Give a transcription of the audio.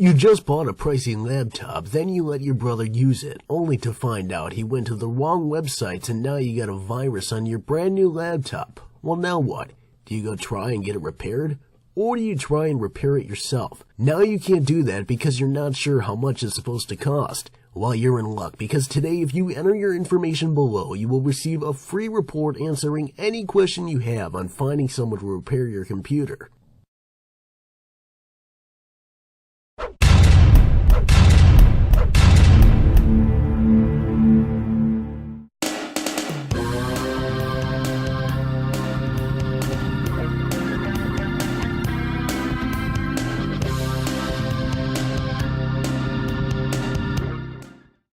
You just bought a pricey laptop, then you let your brother use it, only to find out he went to the wrong websites and now you got a virus on your brand new laptop. Well, now what? Do you go try and get it repaired? Or do you try and repair it yourself? Now you can't do that because you're not sure how much it's supposed to cost. Well, you're in luck because today if you enter your information below, you will receive a free report answering any question you have on finding someone to repair your computer.